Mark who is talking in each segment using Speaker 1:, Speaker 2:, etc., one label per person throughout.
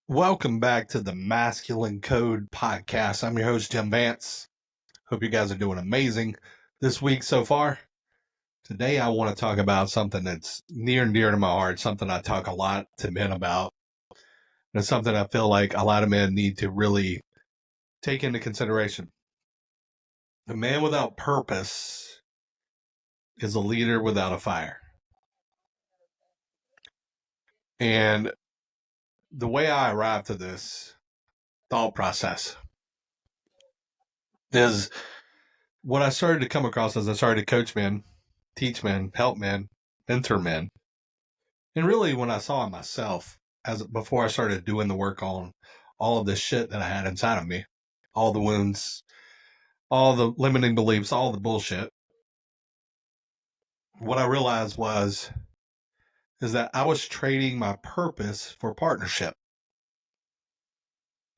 Speaker 1: Welcome back to the Masculine Code podcast. I'm your host, Jim Vance. Hope you guys are doing amazing this week so far. Today, I want to talk about something that's near and dear to my heart, something I talk a lot to men about. And it's something I feel like a lot of men need to really take into consideration. A man without purpose is a leader without a fire. And the way I arrived to this thought process is what I started to come across as I started to coach men, teach men, help men, mentor men. And really when I saw it myself, as before I started doing the work on all of this shit that I had inside of me, all the wounds, all the limiting beliefs, all the bullshit, what I realized is that I was trading my purpose for partnership.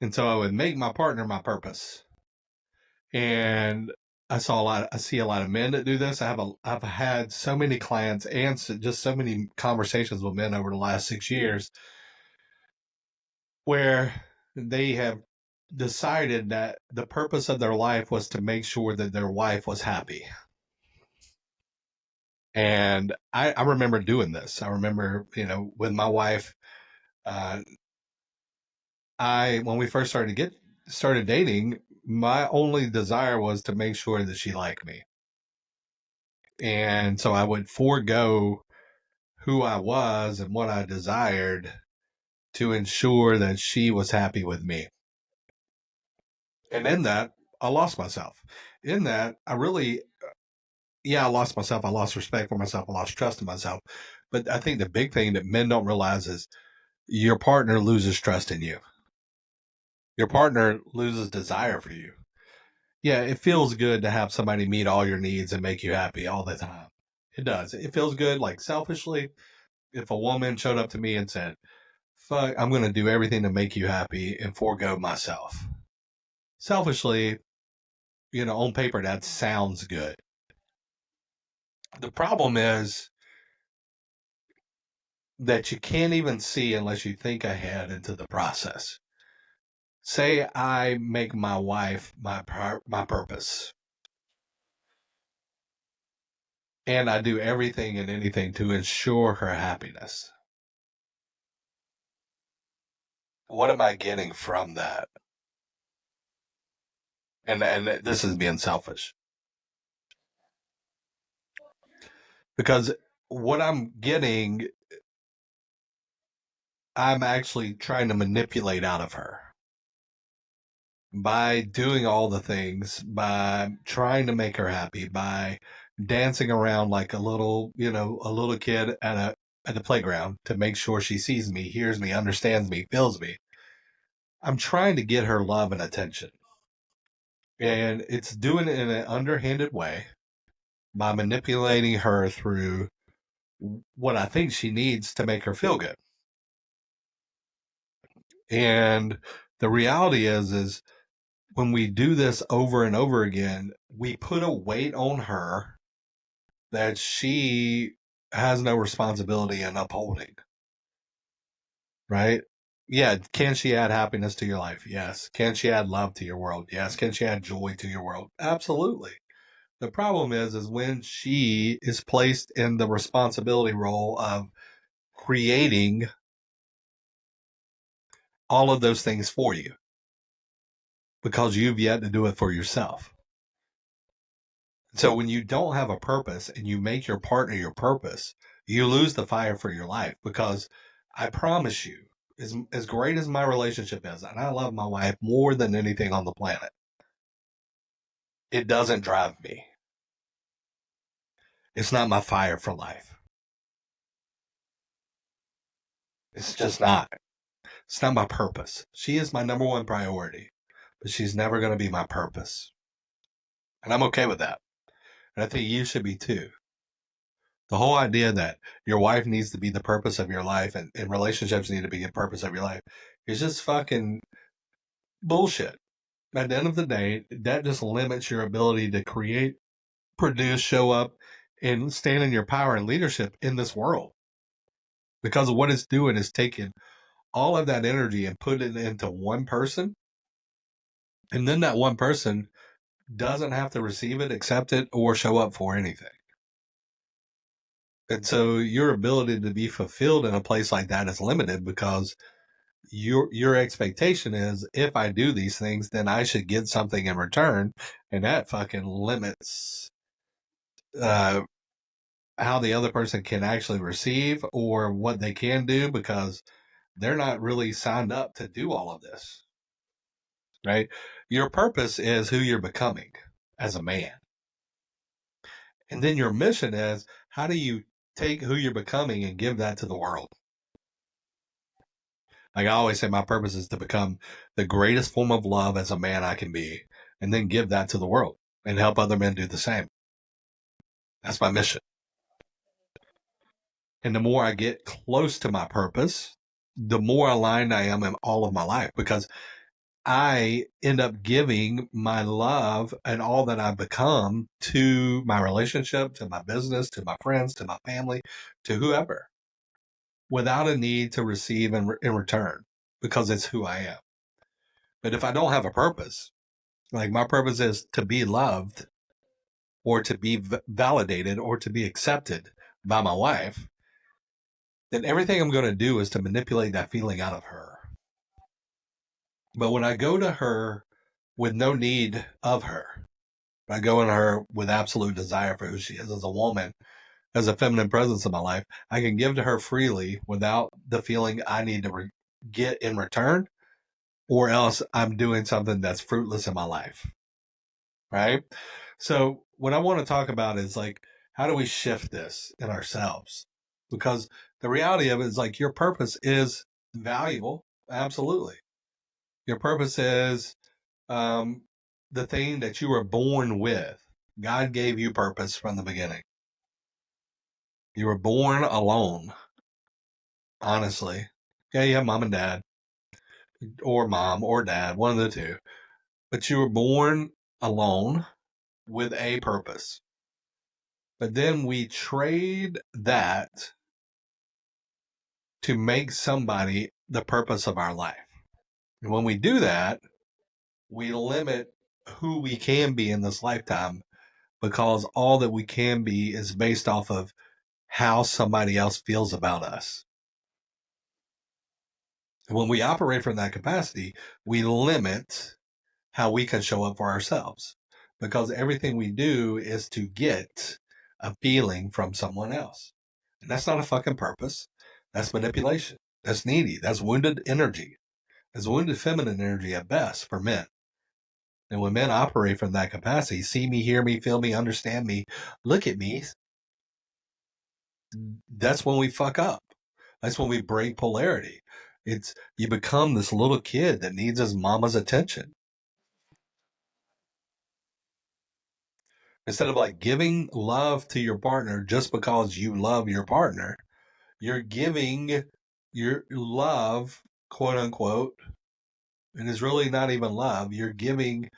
Speaker 1: And so I would make my partner my purpose. And I see a lot of men that do this. I've had so many clients and just so many conversations with men over the last 6 years where they have decided that the purpose of their life was to make sure that their wife was happy. And I remember doing this. I remember, with my wife, when we first started dating, my only desire was to make sure that she liked me. And so I would forego who I was and what I desired to ensure that she was happy with me. And in that, I lost myself. In that, I lost myself. I lost respect for myself. I lost trust in myself. But I think the big thing that men don't realize is your partner loses trust in you. Your partner loses desire for you. Yeah, it feels good to have somebody meet all your needs and make you happy all the time. It does. It feels good, like selfishly. If a woman showed up to me and said, fuck, I'm going to do everything to make you happy and forego myself. Selfishly, on paper, that sounds good. The problem is that you can't even see unless you think ahead into the process. Say I make my wife my purpose, and I do everything and anything to ensure her happiness. What am I getting from that? And this is being selfish. Because what I'm getting, I'm actually trying to manipulate out of her by doing all the things, by trying to make her happy, by dancing around like a little kid at the playground to make sure she sees me, hears me, understands me, feels me. I'm trying to get her love and attention. And it's doing it in an underhanded way by manipulating her through what I think she needs to make her feel good. And the reality is when we do this over and over again, we put a weight on her that she has no responsibility in upholding. Right? Yeah. Can she add happiness to your life? Yes. Can she add love to your world? Yes. Can she add joy to your world? Absolutely. The problem is when she is placed in the responsibility role of creating all of those things for you because you've yet to do it for yourself. So when you don't have a purpose and you make your partner your purpose, you lose the fire for your life, because I promise you, as great as my relationship is, and I love my wife more than anything on the planet, it doesn't drive me. It's not my fire for life. It's just not. It's not my purpose. She is my number one priority, but she's never going to be my purpose. And I'm okay with that. And I think you should be too. The whole idea that your wife needs to be the purpose of your life and relationships need to be the purpose of your life is just fucking bullshit. At the end of the day, that just limits your ability to create, produce, show up, and stand in your power and leadership in this world. Because what it's doing is taking all of that energy and put it into one person. And then that one person doesn't have to receive it, accept it, or show up for anything. And so your ability to be fulfilled in a place like that is limited because your expectation is if I do these things, then I should get something in return. And that fucking limits how the other person can actually receive or what they can do because they're not really signed up to do all of this. Right? Your purpose is who you're becoming as a man. And then your mission is how do you take who you're becoming and give that to the world? Like I always say, my purpose is to become the greatest form of love as a man I can be, and then give that to the world and help other men do the same. That's my mission. And the more I get close to my purpose, the more aligned I am in all of my life because I end up giving my love and all that I've become to my relationship, to my business, to my friends, to my family, to whoever, without a need to receive in return because it's who I am. But if I don't have a purpose, like my purpose is to be loved or to be validated or to be accepted by my wife, then everything I'm going to do is to manipulate that feeling out of her. But when I go to her with no need of her, I go in her with absolute desire for who she is as a woman, as a feminine presence in my life, I can give to her freely without the feeling I need to get in return, or else I'm doing something that's fruitless in my life. Right? So what I want to talk about is like, how do we shift this in ourselves? Because the reality of it is like your purpose is valuable. Absolutely. Your purpose is the thing that you were born with. God gave you purpose from the beginning. You were born alone, honestly. Yeah, you have mom and dad, or mom or dad, one of the two. But you were born alone with a purpose. But then we trade that to make somebody the purpose of our life. And when we do that, we limit who we can be in this lifetime because all that we can be is based off of how somebody else feels about us. And when we operate from that capacity, we limit how we can show up for ourselves because everything we do is to get a feeling from someone else. And that's not a fucking purpose. That's manipulation. That's needy. That's wounded energy. It's wounded feminine energy at best for men. And when men operate from that capacity, see me, hear me, feel me, understand me, look at me, that's when we fuck up. That's when we break polarity. It's you become this little kid that needs his mama's attention. Instead of like giving love to your partner just because you love your partner, you're giving your love, quote unquote, and it's really not even love. You're giving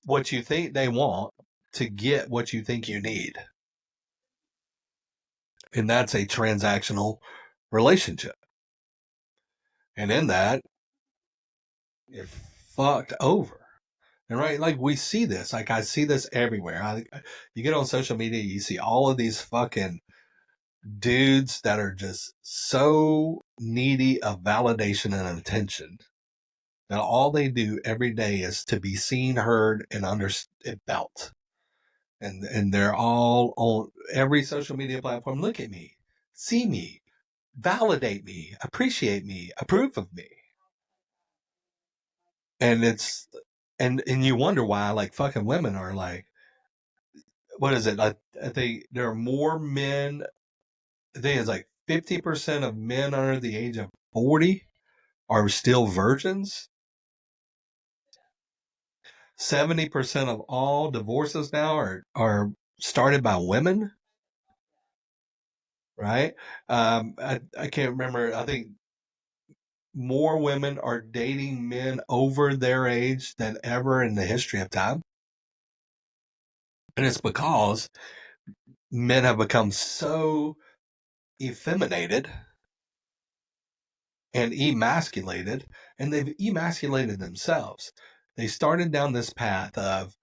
Speaker 1: what you think they want to get what you think you need. And that's a transactional relationship. And in that, you're fucked over. And right, like we see this, like I see this everywhere. You get on social media, you see all of these fucking dudes that are just so needy of validation and attention that all they do every day is to be seen, heard, and felt. And they're all on every social media platform. Look at me, see me, validate me, appreciate me, approve of me. And it's and you wonder why like fucking women are like, what is it? I think there are more men. I think it's like 50% of men under the age of 40 are still virgins. 70% of all divorces now are started by women, right? I can't remember. I think more women are dating men over their age than ever in the history of time. And it's because men have become so effeminated and emasculated, and they've emasculated themselves. They started down this path of,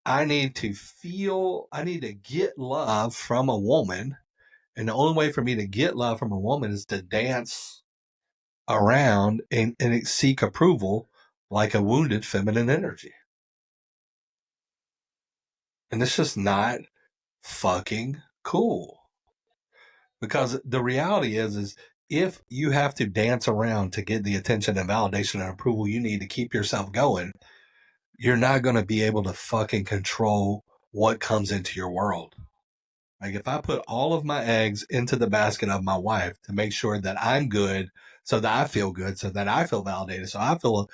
Speaker 1: I need to get love from a woman. And the only way for me to get love from a woman is to dance around and seek approval like a wounded feminine energy. And it's just not fucking cool. Because the reality is if you have to dance around to get the attention and validation and approval you need to keep yourself going, you're not going to be able to fucking control what comes into your world. Like if I put all of my eggs into the basket of my wife to make sure that I'm good, so that I feel good, so that I feel validated, so I feel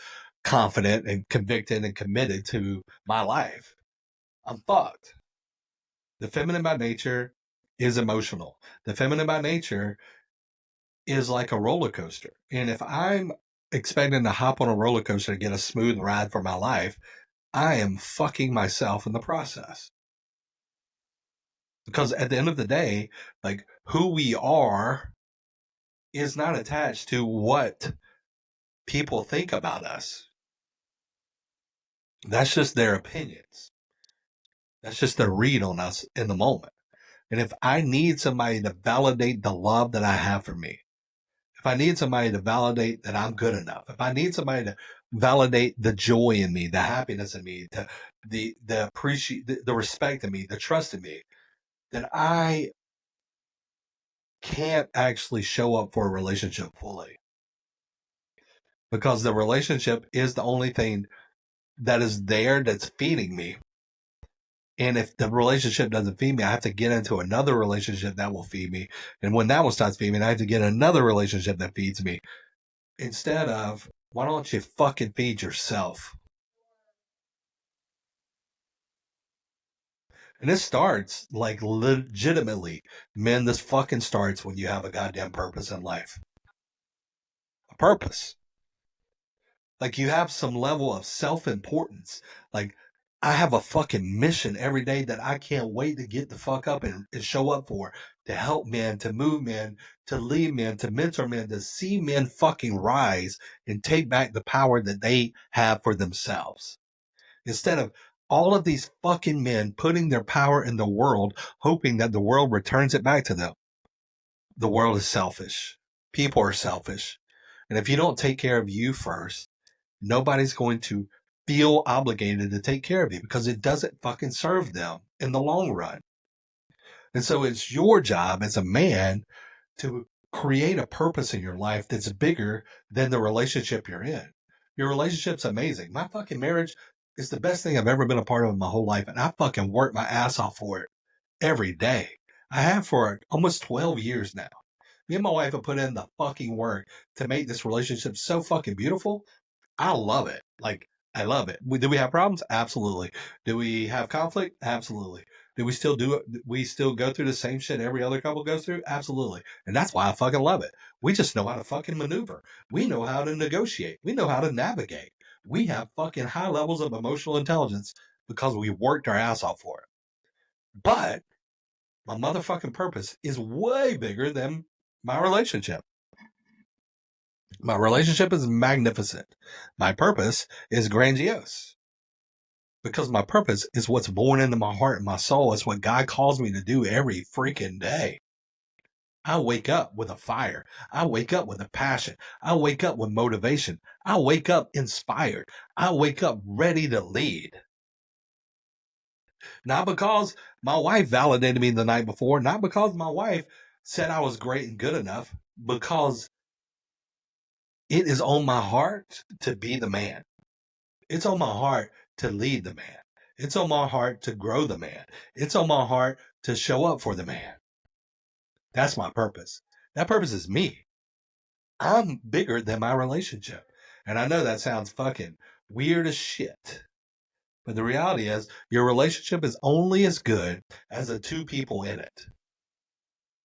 Speaker 1: confident and convicted and committed to my life, I'm fucked. The feminine by nature is emotional. The feminine by nature is like a roller coaster. And if I'm expecting to hop on a roller coaster to get a smooth ride for my life, I am fucking myself in the process. Because at the end of the day, like who we are is not attached to what people think about us. That's just their opinions. That's just their read on us in the moment. And if I need somebody to validate the love that I have for me, if I need somebody to validate that I'm good enough, if I need somebody to validate the joy in me, the happiness in me, the appreciate, the respect in me, the trust in me, then I can't actually show up for a relationship fully. Because the relationship is the only thing that is there that's feeding me. And if the relationship doesn't feed me, I have to get into another relationship that will feed me. And when that one starts feeding me, I have to get another relationship that feeds me. Instead of, why don't you fucking feed yourself? And this starts like legitimately, men, this fucking starts when you have a goddamn purpose in life. A purpose. Like you have some level of self-importance. Like I have a fucking mission every day that I can't wait to get the fuck up and show up for, to help men, to move men, to lead men, to mentor men, to see men fucking rise and take back the power that they have for themselves. Instead of all of these fucking men putting their power in the world, hoping that the world returns it back to them. The world is selfish. People are selfish. And if you don't take care of you first, nobody's going to feel obligated to take care of you because it doesn't fucking serve them in the long run. And so it's your job as a man to create a purpose in your life that's bigger than the relationship you're in. Your relationship's amazing. My fucking marriage is the best thing I've ever been a part of in my whole life. And I fucking work my ass off for it every day. I have for almost 12 years now. Me and my wife have put in the fucking work to make this relationship so fucking beautiful. I love it. Like, I love it. Do we have problems? Absolutely. Do we have conflict? Absolutely. Do we still do it? We still go through the same shit every other couple goes through? Absolutely. And that's why I fucking love it. We just know how to fucking maneuver. We know how to negotiate. We know how to navigate. We have fucking high levels of emotional intelligence because we worked our ass off for it. But my motherfucking purpose is way bigger than my relationship. My relationship is magnificent. My purpose is grandiose. Because my purpose is what's born into my heart and my soul. It's what God calls me to do every freaking day. I wake up with a fire. I wake up with a passion. I wake up with motivation. I wake up inspired. I wake up ready to lead. Not because my wife validated me the night before, not because my wife said I was great and good enough, because it is on my heart to be the man. It's on my heart to lead the man. It's on my heart to grow the man. It's on my heart to show up for the man. That's my purpose. That purpose is me. I'm bigger than my relationship. And I know that sounds fucking weird as shit. But the reality is, your relationship is only as good as the two people in it.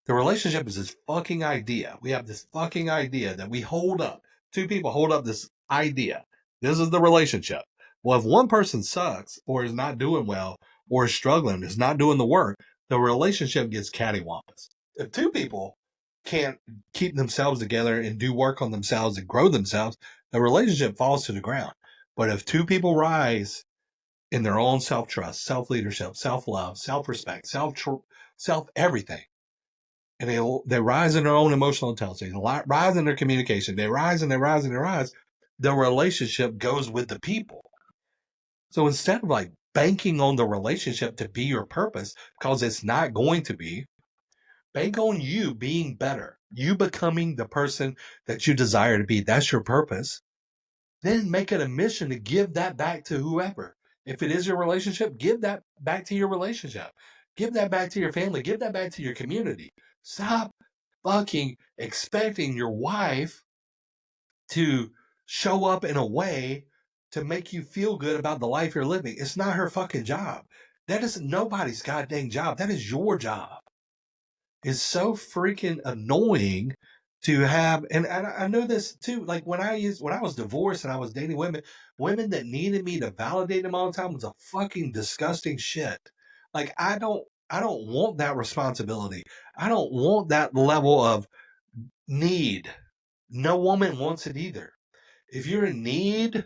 Speaker 1: The relationship is this fucking idea. We have this fucking idea that we hold up. Two people hold up this idea. This is the relationship. Well, if one person sucks or is not doing well or is struggling, is not doing the work, the relationship gets cattywampus. If two people can't keep themselves together and do work on themselves and grow themselves, the relationship falls to the ground. But if two people rise in their own self-trust, self-leadership, self-love, self-respect, self-everything, and they rise in their own emotional intelligence, they rise in their communication, they rise and they rise and they rise, the relationship goes with the people. So instead of like banking on the relationship to be your purpose, because it's not going to be, bank on you being better, you becoming the person that you desire to be. That's your purpose. Then make it a mission to give that back to whoever. If it is your relationship, give that back to your relationship. Give that back to your family. Give that back to your community. Stop fucking expecting your wife to show up in a way to make you feel good about the life you're living. It's not her fucking job. That is nobody's goddamn job. That is your job. It's so freaking annoying to have, and I know this too. Like when I was divorced and I was dating women that needed me to validate them all the time was a fucking disgusting shit. Like I don't want that responsibility. I don't want that level of need. No woman wants it either. If you're in need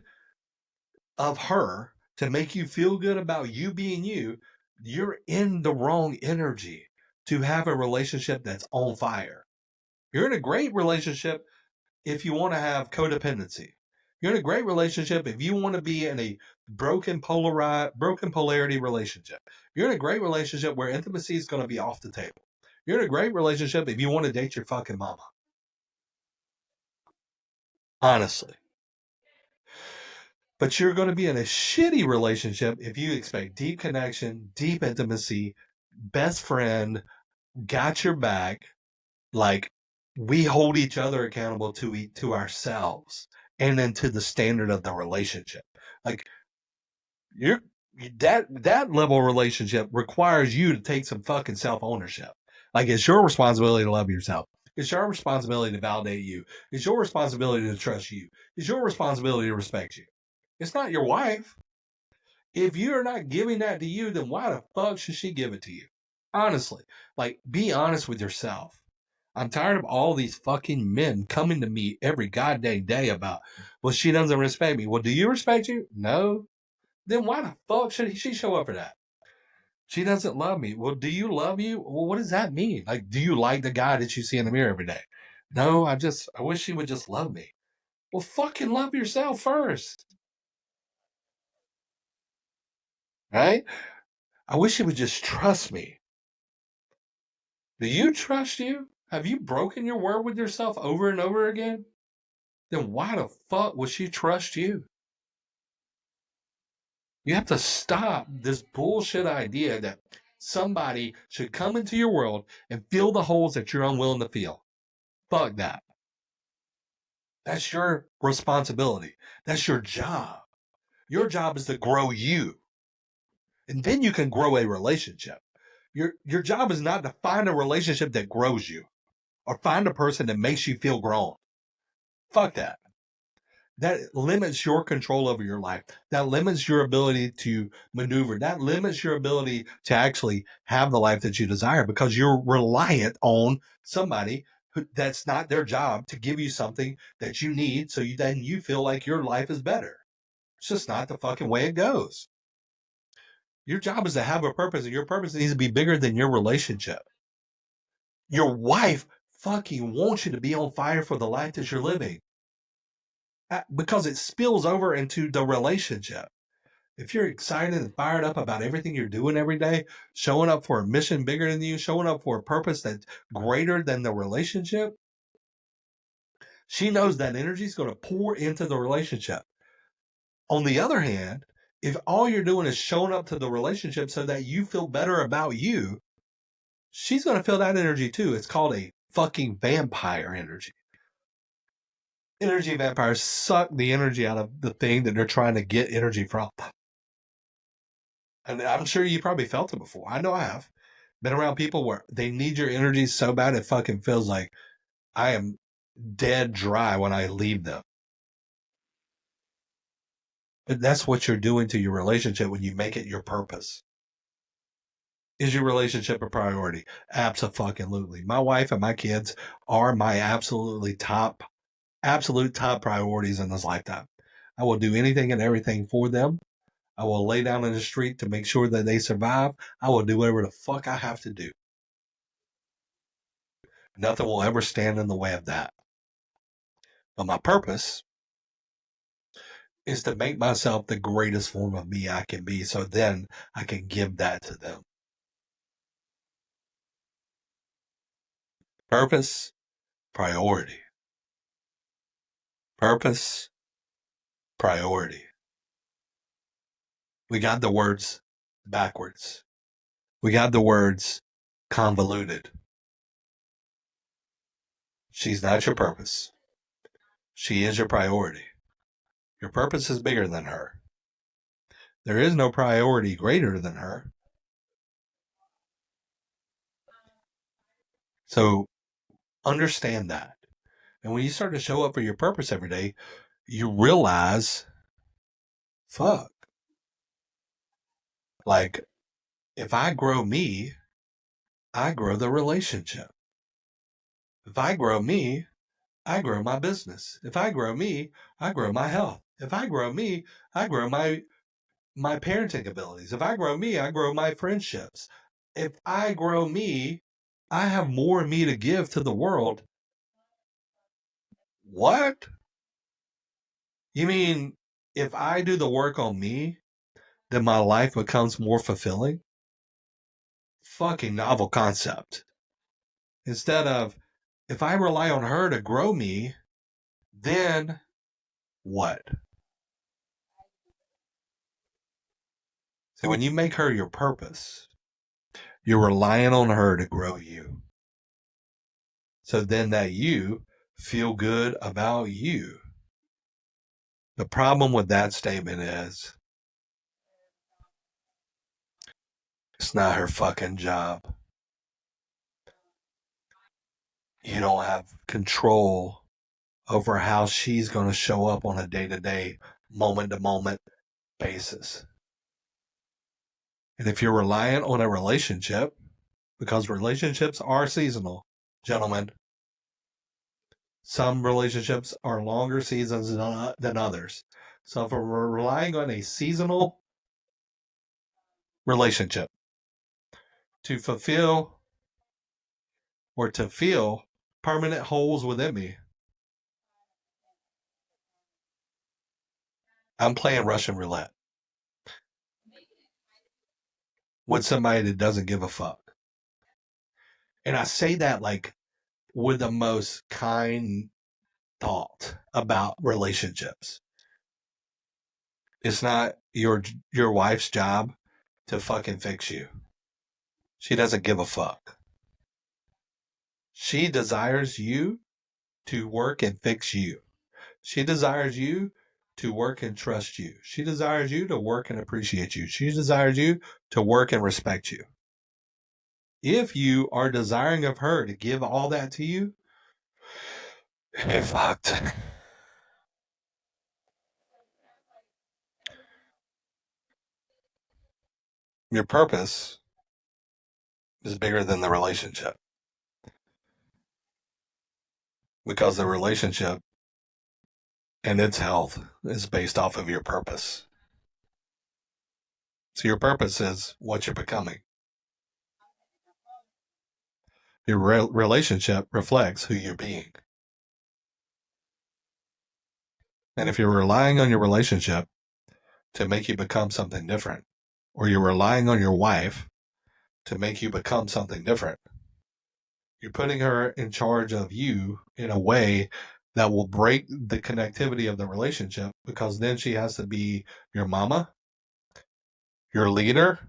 Speaker 1: of her to make you feel good about you being you, you're in the wrong energy to have a relationship that's on fire. You're in a great relationship if you want to have codependency. You're in a great relationship if you want to be in a broken polarity relationship. You're in a great relationship where intimacy is going to be off the table. You're in a great relationship if you want to date your fucking mama. Honestly. But you're going to be in a shitty relationship if you expect deep connection, deep intimacy, best friend, got your back. Like we hold each other accountable to ourselves and then to the standard of the relationship. Like you're that level of relationship requires you to take some fucking self-ownership. Like it's your responsibility to love yourself. It's your responsibility to validate you. It's your responsibility to trust you. It's your responsibility to respect you. It's not your wife. If you're not giving that to you, then why the fuck should she give it to you? Honestly, like be honest with yourself. I'm tired of all these fucking men coming to me every goddamn day about, well, she doesn't respect me. Well, do you respect you? No. Then why the fuck should she show up for that? She doesn't love me. Well, do you love you? Well, what does that mean? Like, do you like the guy that you see in the mirror every day? No, I wish she would just love me. Well, fucking love yourself first, right? I wish she would just trust me. Do you trust you? Have you broken your word with yourself over and over again? Then why the fuck would she trust you? You have to stop this bullshit idea that somebody should come into your world and fill the holes that you're unwilling to fill. Fuck that. That's your responsibility. That's your job. Your job is to grow you. And then you can grow a relationship. Your job is not to find a relationship that grows you or find a person that makes you feel grown. Fuck that. That limits your control over your life. That limits your ability to maneuver. That limits your ability to actually have the life that you desire because you're reliant on somebody that's not their job to give you something that you need so then you feel like your life is better. It's just not the fucking way it goes. Your job is to have a purpose, and your purpose needs to be bigger than your relationship. Your wife fucking wants you to be on fire for the life that you're living because it spills over into the relationship. If you're excited and fired up about everything you're doing every day, showing up for a mission bigger than you, showing up for a purpose that's greater than the relationship, she knows that energy is going to pour into the relationship. On the other hand, if all you're doing is showing up to the relationship so that you feel better about you, she's going to feel that energy too. It's called a fucking vampire energy. Energy vampires suck the energy out of the thing that they're trying to get energy from. And I'm sure you probably felt it before. I know I have. Been around people where they need your energy so bad it fucking feels like I am dead dry when I leave them. But that's what you're doing to your relationship when you make it your purpose. Is your relationship a priority? Absolutely. My wife and my kids are my absolute top priorities in this lifetime. I will do anything and everything for them. I will lay down in the street to make sure that they survive. I will do whatever the fuck I have to do. Nothing will ever stand in the way of that. But my purpose is to make myself the greatest form of me I can be, so then I can give that to them. Purpose, priority. Purpose, priority. We got the words backwards. We got the words convoluted. She's not your purpose. She is your priority. Your purpose is bigger than her. There is no priority greater than her. So understand that. And when you start to show up for your purpose every day, you realize, fuck, like, if I grow me, I grow the relationship. If I grow me, I grow my business. If I grow me, I grow my health. If I grow me, I grow my parenting abilities. If I grow me, I grow my friendships. If I grow me, I have more of me to give to the world. What? You mean if I do the work on me, then my life becomes more fulfilling? Fucking novel concept. Instead of, if I rely on her to grow me, then what? So when you make her your purpose, you're relying on her to grow you. So then that you feel good about you. The problem with that statement is it's not her fucking job. You don't have control over how she's going to show up on a day-to-day, moment-to-moment basis. And if you're reliant on a relationship, because relationships are seasonal, gentlemen, some relationships are longer seasons than others. So if we're relying on a seasonal relationship to fulfill or to fill permanent holes within me, I'm playing Russian roulette with somebody that doesn't give a fuck. And I say that like with the most kind thought about relationships. It's not your wife's job to fucking fix you. She doesn't give a fuck. She desires you to work and fix you. She desires you to work and trust you. She desires you to work and appreciate you. She desires you to work and respect you. If you are desiring of her to give all that to you, you're fucked. Your purpose is bigger than the relationship, because the relationship and its health is based off of your purpose. So your purpose is what you're becoming. Your relationship reflects who you're being. And if you're relying on your relationship to make you become something different, or you're relying on your wife to make you become something different, you're putting her in charge of you in a way that will break the connectivity of the relationship, because then she has to be your mama, your leader,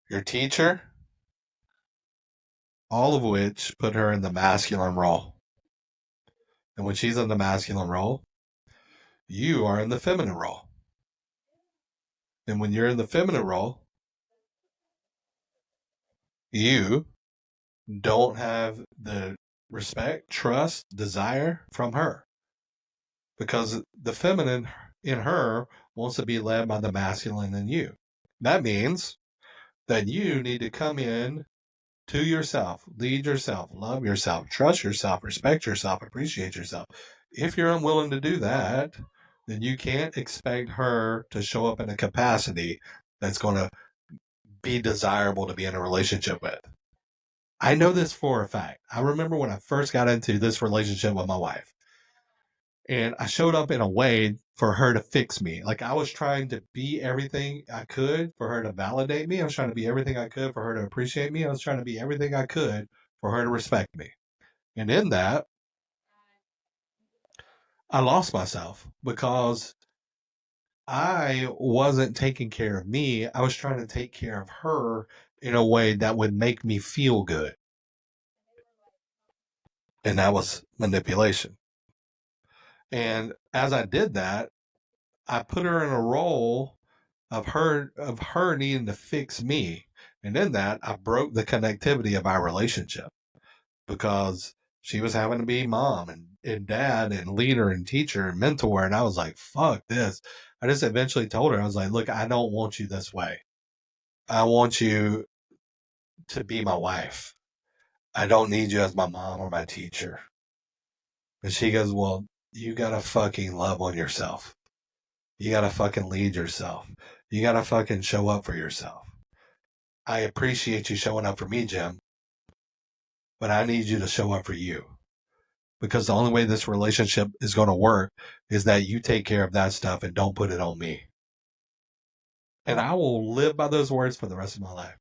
Speaker 1: your teacher, all of which put her in the masculine role. And when she's in the masculine role, you are in the feminine role. And when you're in the feminine role, you don't have the respect, trust, desire from her, because the feminine in her wants to be led by the masculine in you. That means then you need to come in to yourself, lead yourself, love yourself, trust yourself, respect yourself, appreciate yourself. If you're unwilling to do that, then you can't expect her to show up in a capacity that's going to be desirable to be in a relationship with. I know this for a fact. I remember when I first got into this relationship with my wife, and I showed up in a way for her to fix me. Like, I was trying to be everything I could for her to validate me. I was trying to be everything I could for her to appreciate me. I was trying to be everything I could for her to respect me. And in that, I lost myself because I wasn't taking care of me. I was trying to take care of her in a way that would make me feel good. And that was manipulation. And as I did that, I put her in a role of her needing to fix me. And in that, I broke the connectivity of our relationship because she was having to be mom and dad and leader and teacher and mentor. And I was like, fuck this. I just eventually told her, I was like, look, I don't want you this way. I want you to be my wife. I don't need you as my mom or my teacher. And she goes, well, you got to fucking love on yourself. You got to fucking lead yourself. You got to fucking show up for yourself. I appreciate you showing up for me, Jim, but I need you to show up for you. Because the only way this relationship is going to work is that you take care of that stuff and don't put it on me. And I will live by those words for the rest of my life.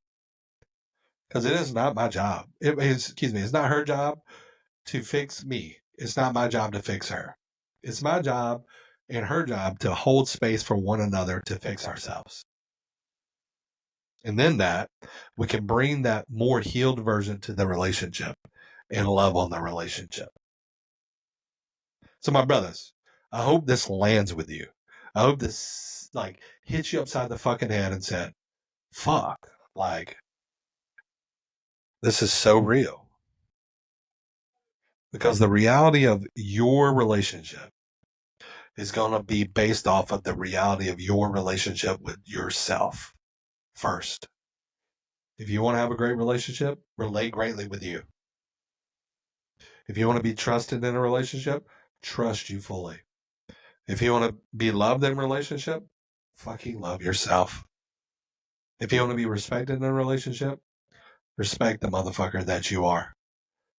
Speaker 1: Because it is not my job. It's not her job to fix me. It's not my job to fix her. It's my job and her job to hold space for one another to fix ourselves. And then that we can bring that more healed version to the relationship and love on the relationship. So my brothers, I hope this lands with you. I hope this hits you upside the fucking head and said, fuck, this is so real. Because the reality of your relationship is going to be based off of the reality of your relationship with yourself first. If you want to have a great relationship, relate greatly with you. If you want to be trusted in a relationship, trust you fully. If you want to be loved in a relationship, fucking love yourself. If you want to be respected in a relationship, respect the motherfucker that you are.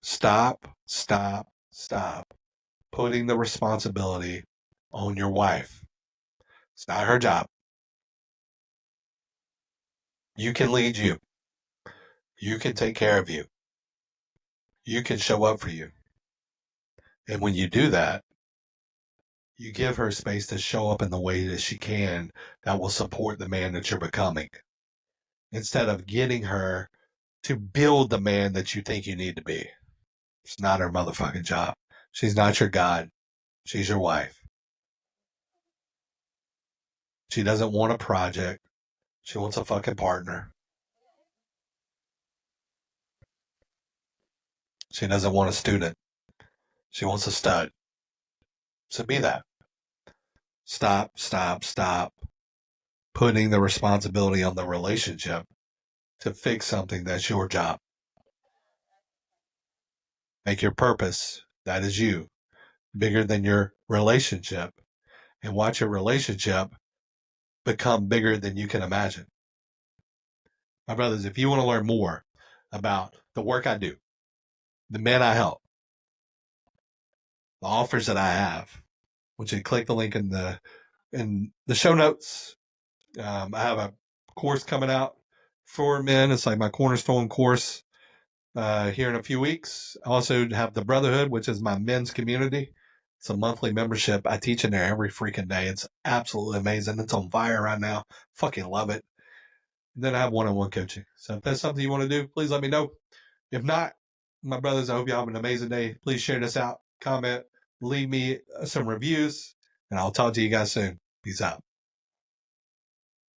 Speaker 1: Stop putting the responsibility on your wife. It's not her job. You can lead you. You can take care of you. You can show up for you. And when you do that, you give her space to show up in the way that she can that will support the man that you're becoming. Instead of getting her to build the man that you think you need to be. It's not her motherfucking job. She's not your God. She's your wife. She doesn't want a project. She wants a fucking partner. She doesn't want a student. She wants a stud. So be that. Stop putting the responsibility on the relationship to fix something that's your job. Make your purpose, that is you, bigger than your relationship, and watch your relationship become bigger than you can imagine. My brothers, if you want to learn more about the work I do, the men I help, the offers that I have, I want you to click the link in the show notes. I have a course coming out for men. It's like my cornerstone course here in a few weeks. I also have the Brotherhood, which is my men's community. It's a monthly membership. I teach in there every freaking day. It's absolutely amazing. It's on fire right now. Fucking love it. And then I have one-on-one coaching. So if that's something you want to do, please let me know. If not, my brothers, I hope you have an amazing day. Please share this out, comment, leave me some reviews, and I'll talk to you guys soon. Peace out.